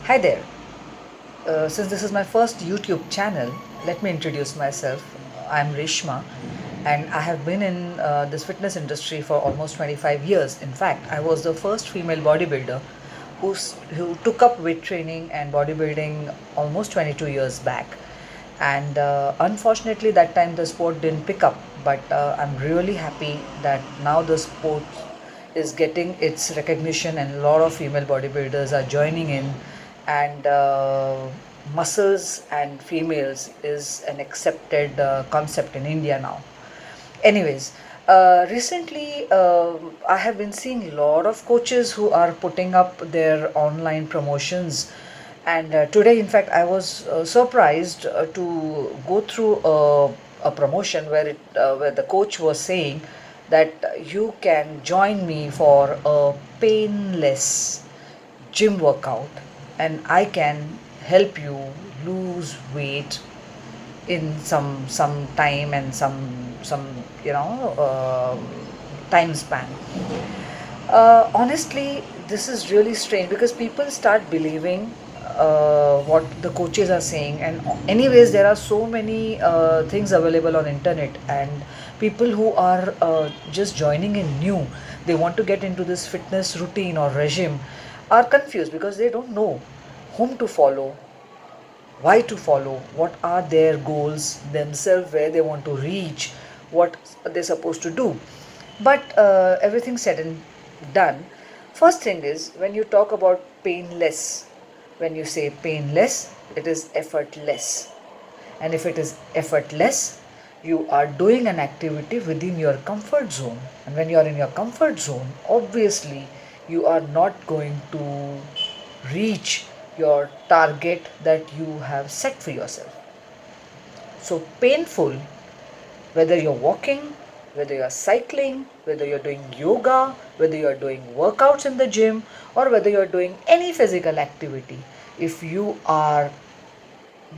Hi there. Since this is my first YouTube channel, let me introduce myself. I'm Reshma, and I have been in this fitness industry for almost 25 years. In fact, I was the first female bodybuilder who took up weight training and bodybuilding almost 22 years back. And unfortunately, that time the sport didn't pick up, but I'm really happy that now the sport is getting its recognition and a lot of female bodybuilders are joining in, and muscles and females is an accepted concept in India now. Anyways, recently I have been seeing a lot of coaches who are putting up their online promotions, and today, in fact, I was surprised to go through a promotion where the coach was saying that you can join me for a painless gym workout, and I can help you lose weight in some time and some time span. Honestly, this is really strange because people start believing what the coaches are saying, and anyways, there are so many things available on internet, and people who are just joining in new, they want to get into this fitness routine or regime, are confused because they don't know whom to follow, why to follow, what are their goals themselves, where they want to reach, what they're supposed to do. But everything said and done, first thing is, when you talk about painless, when you say painless, it is effortless. And if it is effortless, you are doing an activity within your comfort zone. And when you are in your comfort zone, obviously you are not going to reach your target that you have set for yourself. So, painful, whether you're walking, whether you're cycling, whether you're doing yoga, whether you're doing workouts in the gym, or whether you're doing any physical activity, if you are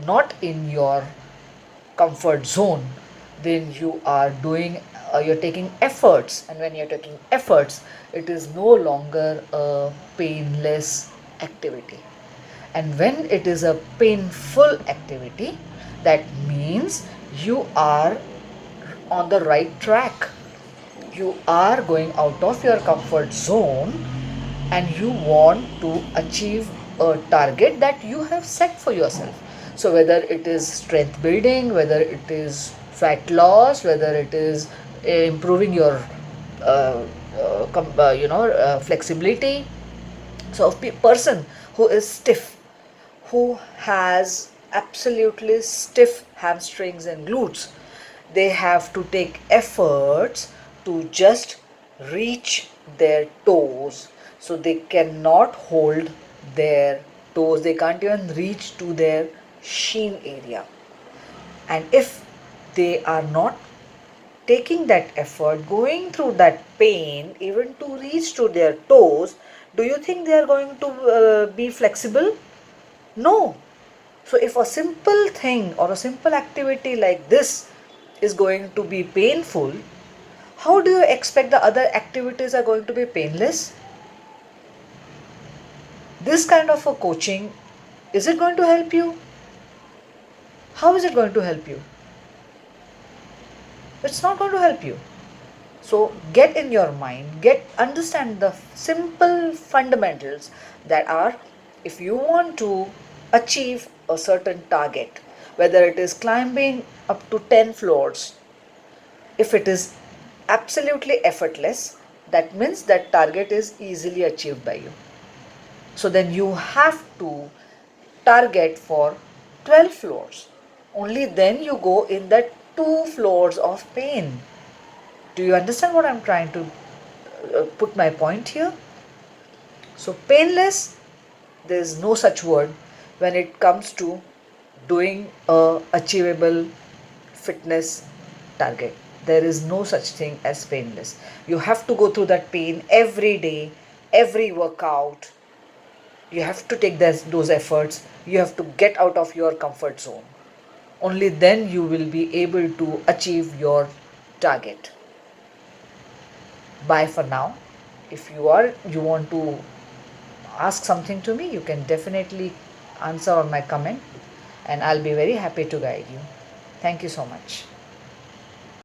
not in your comfort zone, then you are doing, you're taking efforts, and when you're taking efforts, it is no longer a painless activity. And when it is a painful activity, that means you are on the right track. You are going out of your comfort zone, and you want to achieve a target that you have set for yourself. So, whether it is strength building, whether it is fat loss, whether it is improving your flexibility. So, a person who is stiff, who has absolutely stiff hamstrings and glutes, they have to take efforts to just reach their toes. So they cannot hold their toes, they can't even reach to their shin area. And if they are not taking that effort, going through that pain, even to reach to their toes, do you think they are going to be flexible? No. So, if a simple thing or a simple activity like this is going to be painful, how do you expect the other activities are going to be painless? This kind of a coaching, is it going to help you? How is it going to help you? It's not going to help you. So get in your mind, understand the simple fundamentals that are, if you want to achieve a certain target, whether it is climbing up to 10 floors, if it is absolutely effortless, that means that target is easily achieved by you. So then you have to target for 12 floors. Only then you go in that 2 floors of pain. Do you understand what I'm trying to put my point here? So, painless, there is no such word when it comes to doing a achievable fitness target. There is no such thing as painless. You have to go through that pain every day, every workout. You have to take those efforts. You have to get out of your comfort zone. Only then you will be able to achieve your target. Bye for now. If you want to ask something to me, you can definitely answer on my comment, and I'll be very happy to guide you. Thank you so much.